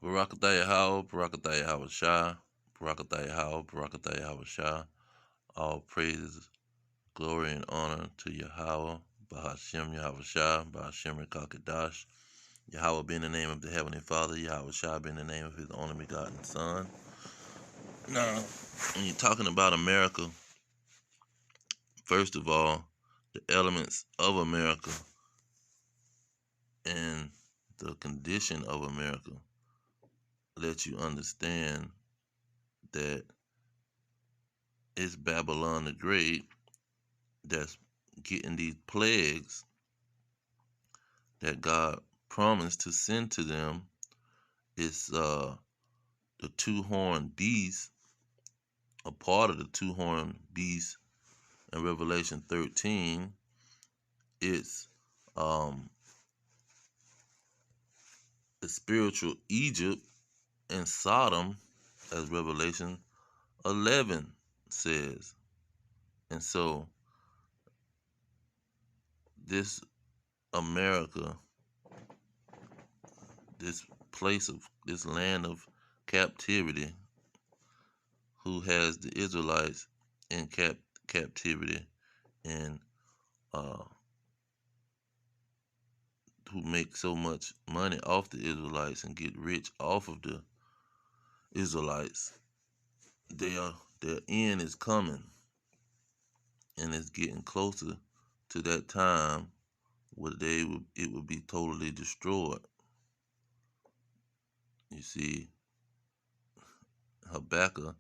Barakatah Yahweh, Barakatah Yahweh Shah, Barakatah Yahweh, Barakatah Yahweh Shah. All praises, glory, and honor to Yahweh, Bahashem Yahweh Shah, Bahashem Rekakadash. Yahweh being the name of the Heavenly Father, Yahweh Shah being the name of His only begotten Son. Now, when you're talking about America, first of all, the elements of America and the condition of America let you understand that it's Babylon the Great that's getting these plagues that God promised to send to them. It's the two-horned beast, a part of the two-horned beast in Revelation 13. It's the spiritual Egypt and Sodom, as Revelation 11 says. And so this America, this this land of captivity, who has the Israelites in captivity, and who make so much money off the Israelites and get rich off of the Israelites, their end is coming, and it's getting closer to that time where it will be totally destroyed. You see, Habakkuk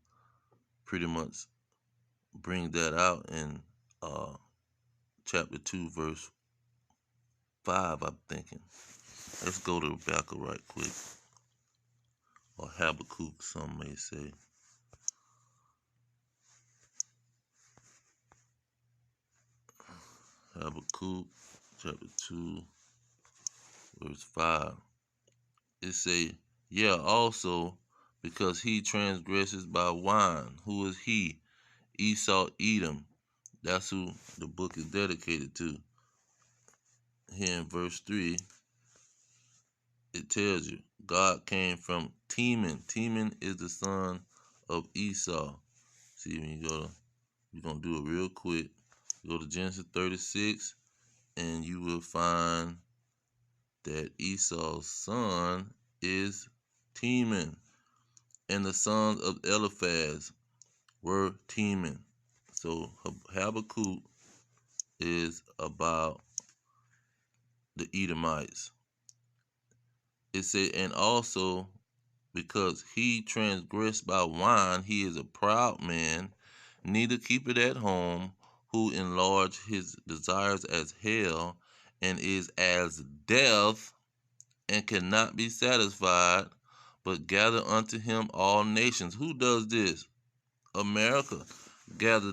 pretty much brings that out in chapter 2, verse 5, I'm thinking. Let's go to Habakkuk right quick, or Habakkuk, some may say. Habakkuk chapter 2, verse 5. It say, yeah, also because he transgresses by wine. Who is he? Esau, Edom. That's who the book is dedicated to. Here in verse 3, it tells you God came from Teman. Teman is the son of Esau. See, when we're going to do it real quick. Go to Genesis 36, and you will find that Esau's son is Teman, and the sons of Eliphaz were Teman. So Habakkuk is about the Edomites. It said, and also because he transgressed by wine, he is a proud man, neither keep it at home, who enlarge his desires as hell, and is as death, and cannot be satisfied, but gather unto him all nations. Who does this? America gather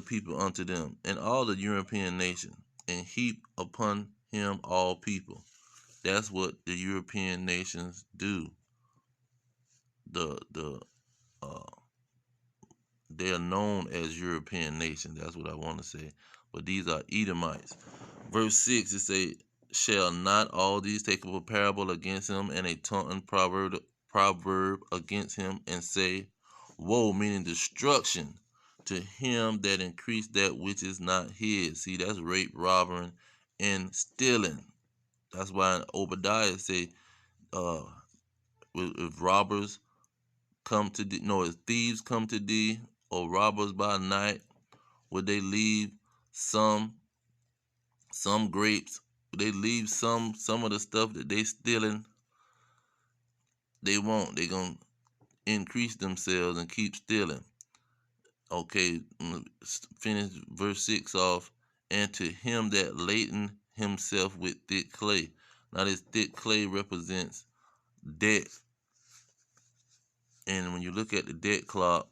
people unto them, and all the European nations, and heap upon him all people. That's what the European nations do. They are known as European nations. That's what I want to say. But these are Edomites. Verse 6, it say, shall not all these take up a parable against him, and a taunting proverb against him, and say, woe, meaning destruction, to him that increased that which is not his. See, that's rape, robbing, and stealing. That's why in Obadiah say, if robbers come to thee, no, if thieves come to thee, or robbers by night, would they leave some grapes? Would they leave some of the stuff that they stealing? They won't. They gonna increase themselves and keep stealing. Okay, finish verse 6 off. And to him that laden himself with thick clay. Now this thick clay represents debt. And when you look at the debt clock,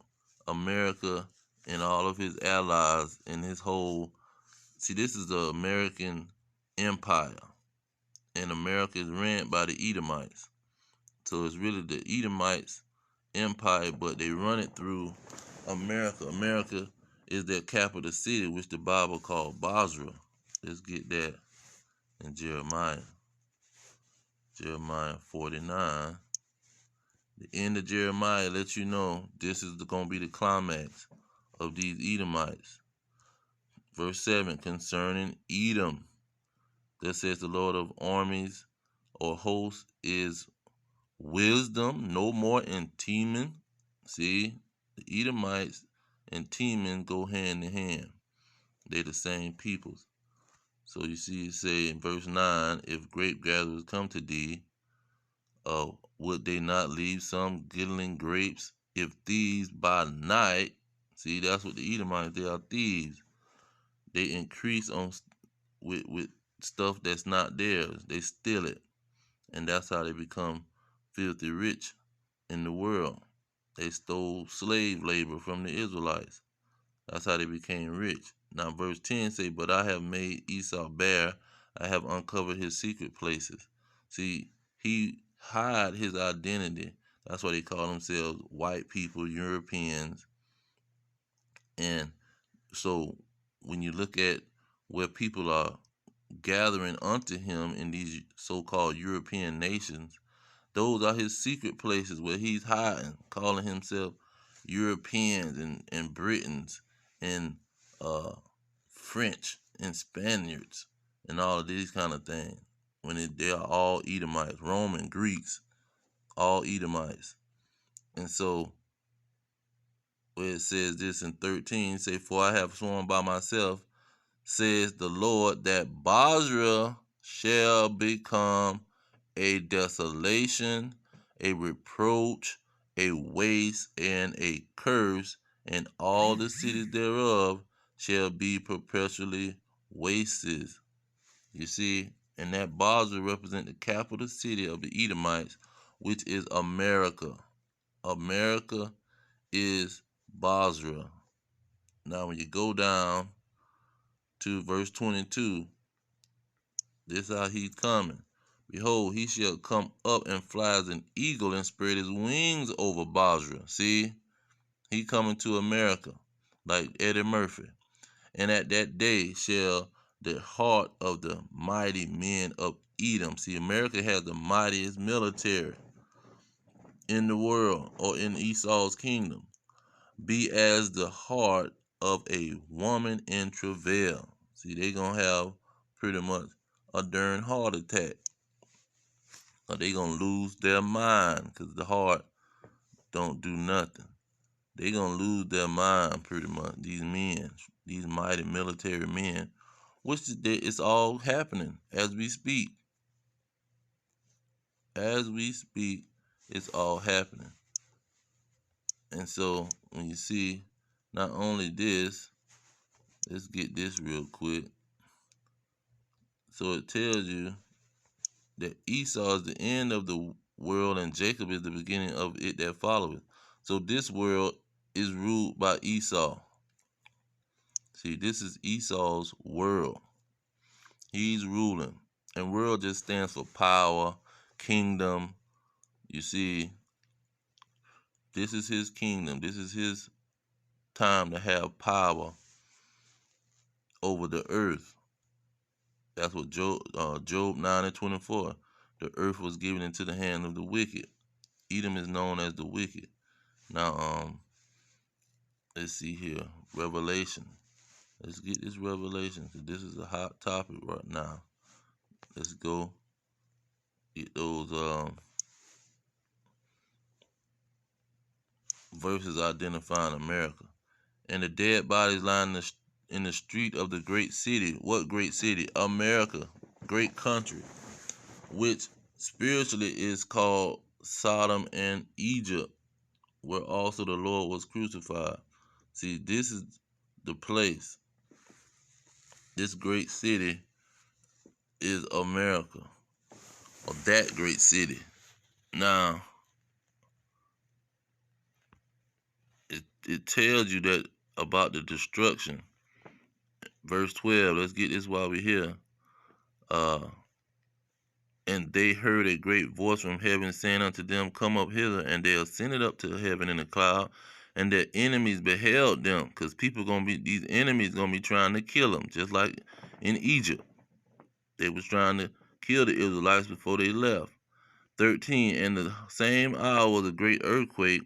America and all of his allies and his whole, see, this is the American empire, and America is ran by the Edomites. So it's really the Edomites empire, but they run it through America. America is their capital city, which the Bible called Basra. Let's get that in Jeremiah. Jeremiah 49. The end of Jeremiah lets you know this is going to be the climax of these Edomites. Verse 7, concerning Edom, that says the Lord of armies or hosts is wisdom, no more in Teman. See, the Edomites and Teman go hand in hand. They're the same peoples. So you see it say in verse 9, if grape gatherers come to thee, would they not leave some giddling grapes? If thieves by night, see that's what the Edomites, they are thieves. They increase on with stuff that's not theirs. They steal it. And that's how they become filthy rich in the world. They stole slave labor from the Israelites. That's how they became rich. Now verse 10 say, but I have made Esau bare. I have uncovered his secret places. See, he hide his identity. That's why they call themselves white people, Europeans. And so when you look at where people are gathering unto him in these so-called European nations, those are his secret places where he's hiding, calling himself Europeans and Britons and French and Spaniards and all of these kind of things. When they are all Edomites, Roman, Greeks, all Edomites. And so where it says this in 13, say, for I have sworn by myself, says the Lord, that Basra shall become a desolation, a reproach, a waste, and a curse, and all the cities thereof shall be perpetually wasted. You see, and that Basra represent the capital city of the Edomites, which is America. America is Basra. Now, when you go down to verse 22, this is how he's coming. Behold, he shall come up and fly as an eagle and spread his wings over Basra. See, he coming to America like Eddie Murphy. And at that day shall the heart of the mighty men of Edom. See, America has the mightiest military in the world, or in Esau's kingdom, be as the heart of a woman in travail. See, they gonna have pretty much a darn heart attack. Or they gonna lose their mind because the heart don't do nothing. They gonna lose their mind pretty much. These men, these mighty military men, which it's all happening as we speak. As we speak, it's all happening. And so when you see not only this, let's get this real quick. So it tells you that Esau is the end of the world and Jacob is the beginning of it that followeth. So this world is ruled by Esau. See, this is Esau's world. He's ruling. And world just stands for power, kingdom. You see, this is his kingdom. This is his time to have power over the earth. That's what Job 9 and 24. The earth was given into the hand of the wicked. Edom is known as the wicked. Now, let's see here. Revelation. Let's get this Revelation, because this is a hot topic right now. Let's go get those verses identifying America. And the dead bodies lying in the street of the great city. What great city? America. Great country. Which spiritually is called Sodom and Egypt, where also the Lord was crucified. See, this is the place. This great city is America, or that great city. Now, it tells you that about the destruction. Verse 12, let's get this while we're here. And they heard a great voice from heaven saying unto them, come up hither. And they ascended up to heaven in a cloud, and their enemies beheld them, because these enemies gonna be trying to kill them, just like in Egypt. They was trying to kill the Israelites before they left. 13. In the same hour was a great earthquake,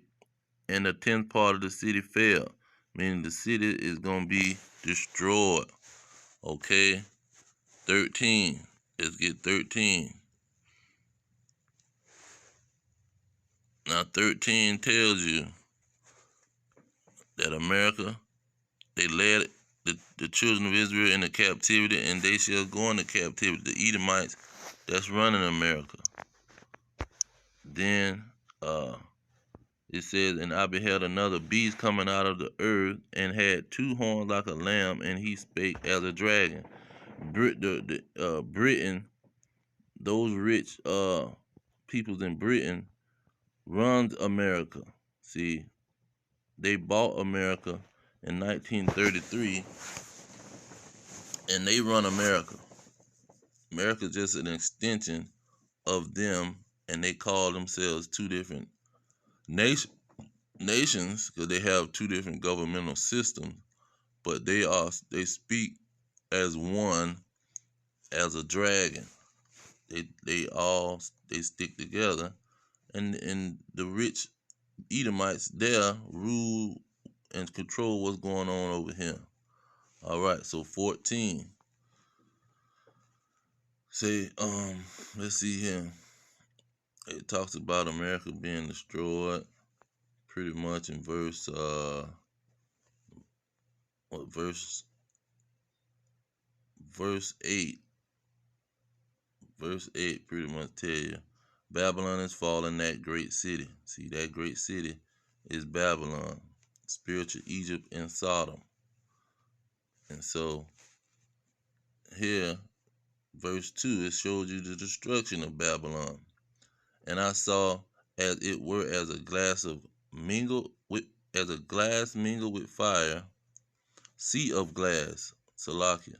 and the tenth part of the city fell, meaning the city is going to be destroyed. Okay? 13. Let's get 13. Now, 13 tells you that America, they led the children of Israel into captivity, and they shall go into captivity. The Edomites that's running America. Then it says, and I beheld another beast coming out of the earth, and had two horns like a lamb, and he spake as a dragon. Britain, those rich peoples in Britain, runs America. See, they bought America in 1933, and they run America. America's just an extension of them, and they call themselves two different nations because they have two different governmental systems, but they speak as one, as a dragon. They stick together, and the rich Edomites there rule and control what's going on over here. All right, so 14. Say, let's see here. It talks about America being destroyed pretty much in verse verse 8. Verse 8 pretty much tell you Babylon is fallen, that great city. See, that great city is Babylon, spiritual Egypt and Sodom. And so here, verse 2, it shows you the destruction of Babylon. And I saw as it were as a glass mingled with fire, sea of glass, Salakia.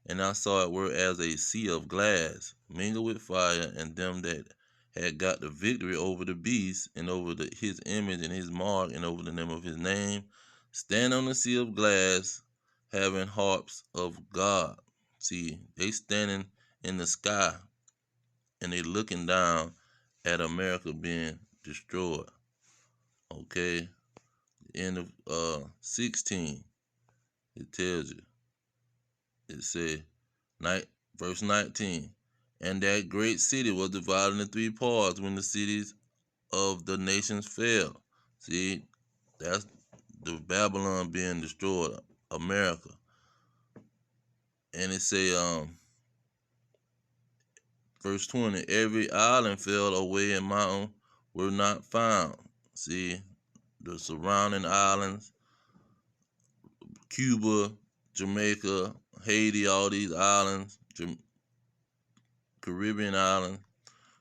And I saw it were as a sea of glass, mingled with fire, and them that had got the victory over the beast, and over his image and his mark, and over the name of his name, stand on the sea of glass, having harps of God. See, they standing in the sky, and they looking down at America being destroyed. Okay, end of 16, it tells you. It said, verse 19, and that great city was divided into three parts when the cities of the nations fell. See, that's the Babylon being destroyed, America. And it say, verse 20, every island fell away and mountain were not found. See, the surrounding islands, Cuba, Jamaica, Haiti, all these islands, Caribbean islands.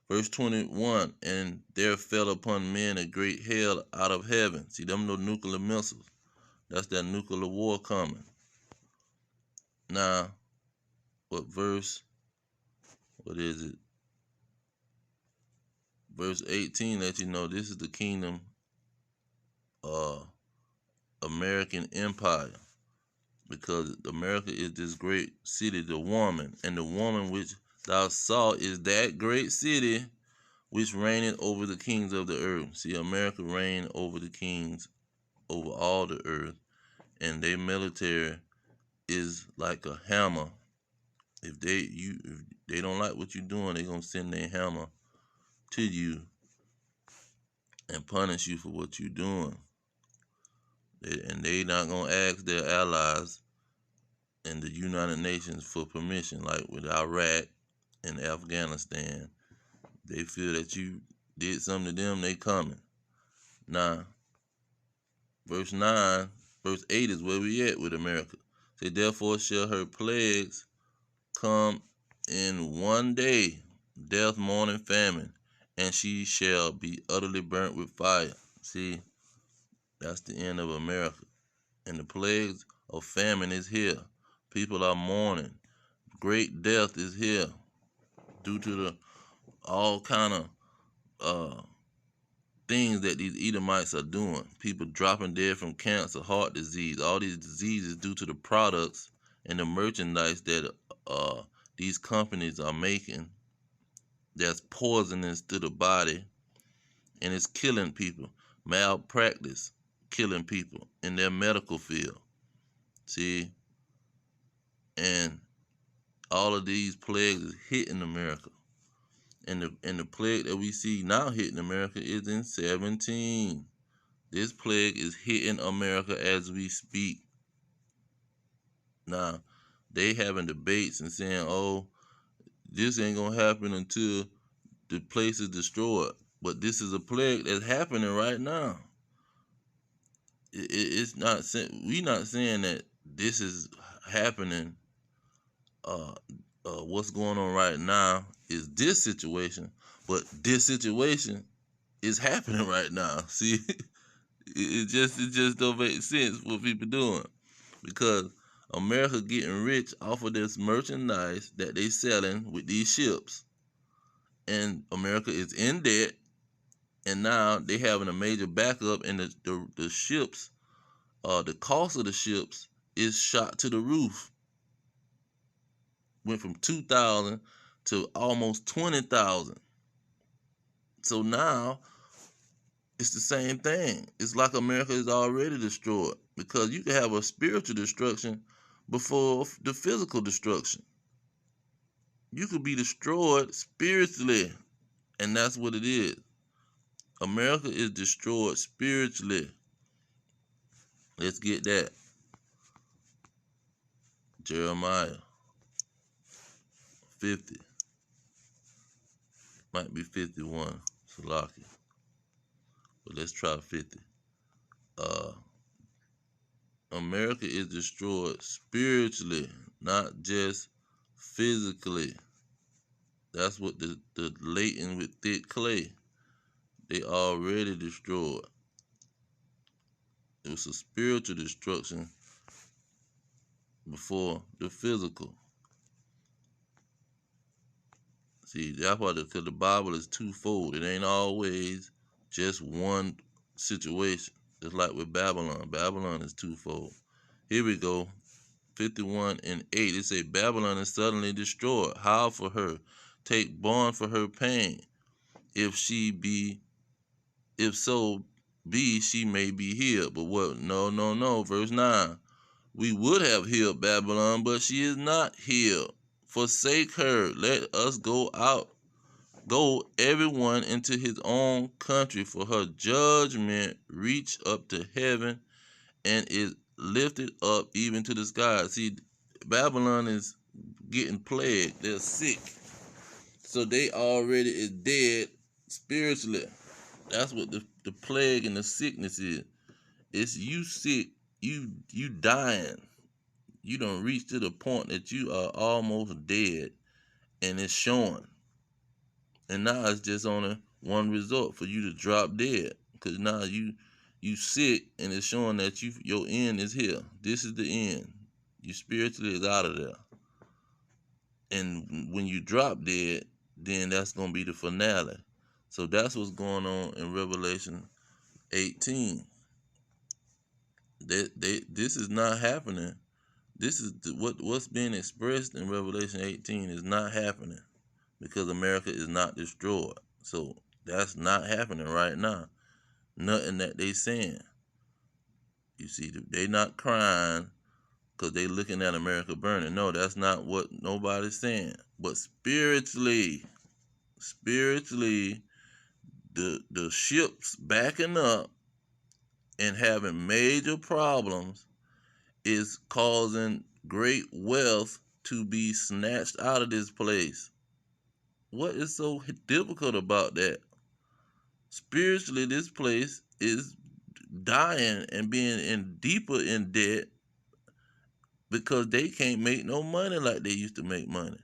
Verse 21, and there fell upon men a great hail out of heaven. See, them no nuclear missiles. That's that nuclear war coming. Now, what is it? Verse 18 lets you know this is the kingdom, American empire. Because America is this great city, the woman. And the woman which thou saw is that great city which reigneth over the kings of the earth. See, America reigned over the kings over all the earth, and their military is like a hammer. If they don't like what you're doing, they're gonna send their hammer to you and punish you for what you're doing. And they not gonna ask their allies in the United Nations for permission, like with Iraq and Afghanistan. They feel that you did something to them, they coming. Now, verse 8 is where we at with America. Say, therefore shall her plagues come in one day, death, mourning, famine, and she shall be utterly burnt with fire. See, that's the end of America. And the plagues of famine is here. People are mourning. Great death is here due to the all kind of things that these Edomites are doing. People dropping dead from cancer, heart disease, all these diseases due to the products and the merchandise that these companies are making that's poisonous to the body, and it's killing people. Malpractice, killing people in their medical field. See, and all of these plagues is hitting America. And the plague that we see now hitting America is in 17. This plague is hitting America as we speak. Now, they having debates and saying, "Oh, this ain't gonna happen until the place is destroyed." But this is a plague that's happening right now. It's not we not saying that this is happening. Uh, what's going on right now is this situation, but this situation is happening right now. See, it just don't make sense what people doing, because America getting rich off of this merchandise that they selling with these ships, and America is in debt, and now they having a major backup, and the ships, the cost of the ships is shot to the roof. Went from 2,000 to almost 20,000. So now it's the same thing. It's like America is already destroyed, because you can have a spiritual destruction before the physical destruction. You could be destroyed spiritually, and that's what it is. America is destroyed spiritually. Let's get that. Jeremiah 50. Might be 51. Salaki. But let's try 50. America is destroyed spiritually, not just physically. That's what the latent with thick clay, they already destroyed. It was a spiritual destruction before the physical. See, that's why because the Bible is twofold. It ain't always just one situation. Just like with Babylon. Babylon is twofold. Here we go. 51 and 8. It say, Babylon is suddenly destroyed. Howl for her. Take bond for her pain. If so be she may be healed. But what? No. Verse 9. We would have healed Babylon, but she is not healed. Forsake her. Let us go out. Go everyone into his own country, for her judgment reach up to heaven and is lifted up even to the sky. See, Babylon is getting plagued. They're sick. So they already is dead spiritually. That's what the plague and the sickness is. It's you sick, you dying. You don't reach to the point that you are almost dead, and it's showing. And now it's just on a one result for you to drop dead, because now you sick, and it's showing that your end is here. This is the end. You spiritually is out of there. And when you drop dead, then that's gonna be the finale. So that's what's going on in Revelation 18. This is not happening. This is what's being expressed in Revelation 18 is not happening, because America is not destroyed. So that's not happening right now. Nothing that they saying. You see, they not crying because they looking at America burning. No, that's not what nobody's saying. But spiritually, the ships backing up and having major problems is causing great wealth to be snatched out of this place. What is so difficult about that? Spiritually, this place is dying and being in deeper in debt, because they can't make no money like they used to make money.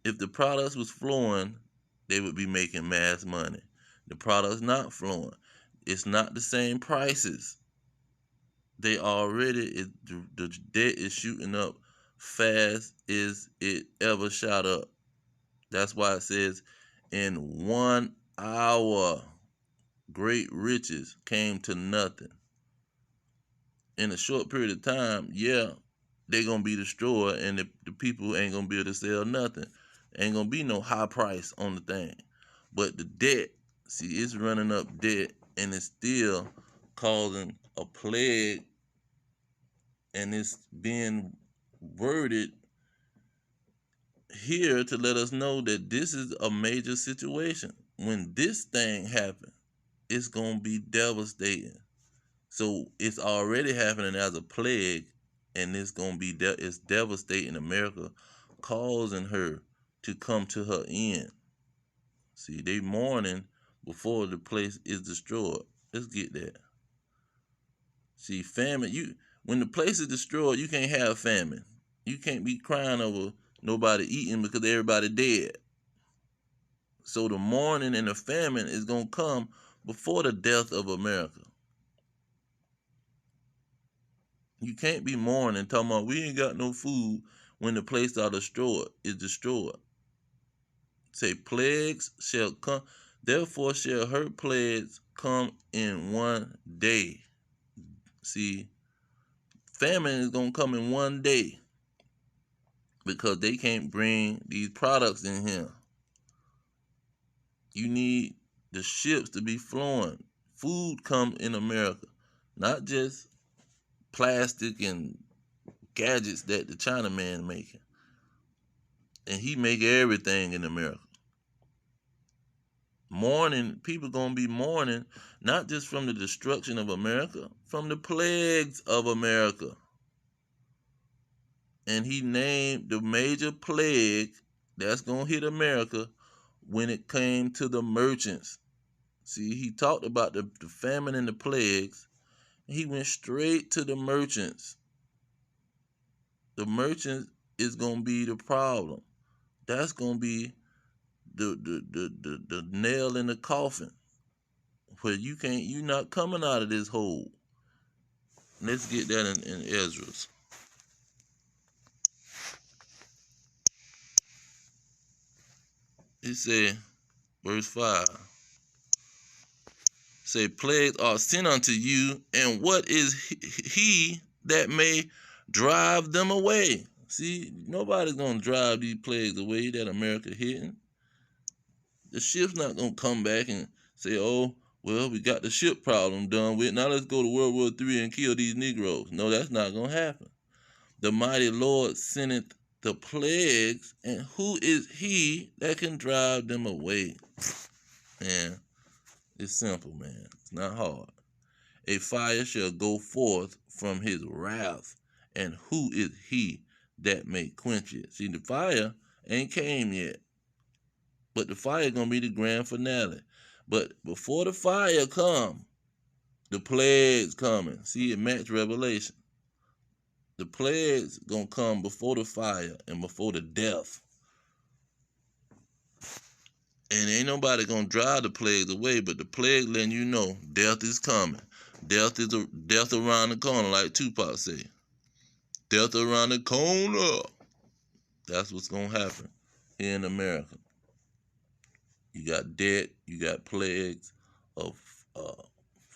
If the products was flowing, they would be making mass money. The product's not flowing. It's not the same prices. They already, the debt is shooting up fast as it ever shot up. That's why it says, in 1 hour, great riches came to nothing. In a short period of time, yeah, they're going to be destroyed, and the people ain't going to be able to sell nothing. Ain't gonna be no high price on the thing. But the debt, see, it's running up debt and it's still causing a plague, and it's being worded here to let us know that this is a major situation. When this thing happens, it's gonna be devastating. So it's already happening as a plague, and it's gonna be it's devastating America, causing her to come to her end. See, they mourning before the place is destroyed. Let's get that. See, famine. When the place is destroyed, you can't have famine. You can't be crying over nobody eating because everybody dead. So the mourning and the famine is gonna come before the death of America. You can't be mourning talking about we ain't got no food when the place is destroyed. Say plagues shall come, therefore shall her plagues come in one day. See, famine is gonna come in one day because they can't bring these products in here. You need the ships to be flowing. Food come in America, not just plastic and gadgets that the Chinaman making. And he make everything in America. Mourning, people gonna be mourning not just from the destruction of America, from the plagues of America. And he named the major plague that's gonna hit America when it came to the merchants. See, he talked about the famine and the plagues. He went straight to the merchants. The merchants is gonna be the problem. That's gonna be the nail in the coffin, where you're not coming out of this hole. Let's get that in Ezra's. It said, verse 5, say, plagues are sent unto you, and what is he that may drive them away? See, nobody's gonna drive these plagues away that America hitting. The ship's not gonna come back and say, oh, well, we got the ship problem done with. Now let's go to World War III and kill these Negroes. No, that's not gonna happen. The mighty Lord sendeth the plagues, and who is he that can drive them away? Man, it's simple, man. It's not hard. A fire shall go forth from his wrath, and who is he that may quench it? See, the fire ain't came yet, but the fire gonna be the grand finale. But before the fire come, the plagues coming. See, it match Revelation. The plagues gonna come before the fire and before the death. And ain't nobody gonna drive the plagues away, but the plague letting you know death is coming. Death around the corner, like Tupac say. Death around the corner. That's what's gonna happen here in America. You got debt, you got plagues of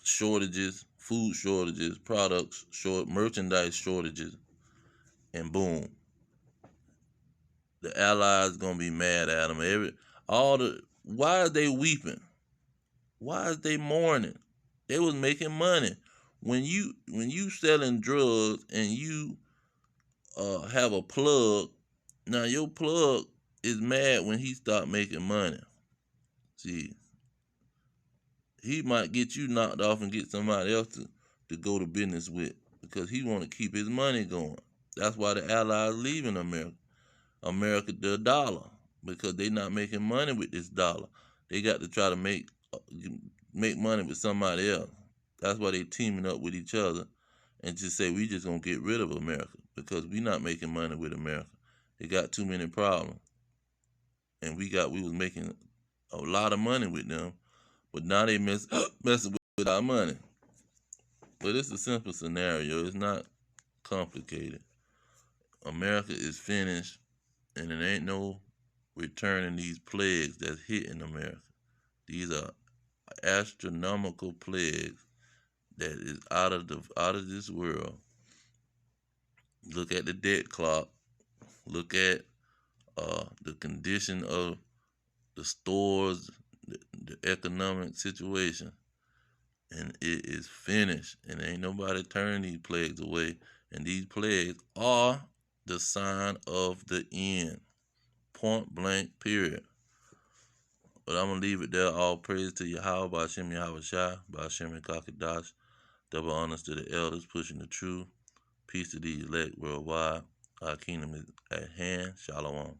shortages, food shortages, products merchandise shortages, and boom, the Allies gonna be mad at them. Why are they weeping? Why is they mourning? They was making money. When you selling drugs and you have a plug, now your plug is mad when he start making money. See, he might get you knocked off and get somebody else to go to business with because he want to keep his money going. That's why the Allies leaving America. America, the dollar, because they not making money with this dollar. They got to try to make money with somebody else. That's why they teaming up with each other and just say we just gonna get rid of America because we not making money with America. They got too many problems, and we was making a lot of money with them, but now they messing with our money. But it's a simple scenario. It's not complicated. America is finished, and it ain't no returning these plagues that's hitting America. These are astronomical plagues that is out of this world. Look at the debt clock. Look at the condition of the stores, the economic situation, and it is finished. And ain't nobody turning these plagues away. And these plagues are the sign of the end. Point blank, period. But I'm going to leave it there. All praise to Yahweh, Ba'ashem Yahweh Shai, Ba'ashem Kakadash. Double honors to the elders pushing the truth. Peace to the elect worldwide. Our kingdom is at hand. Shalom.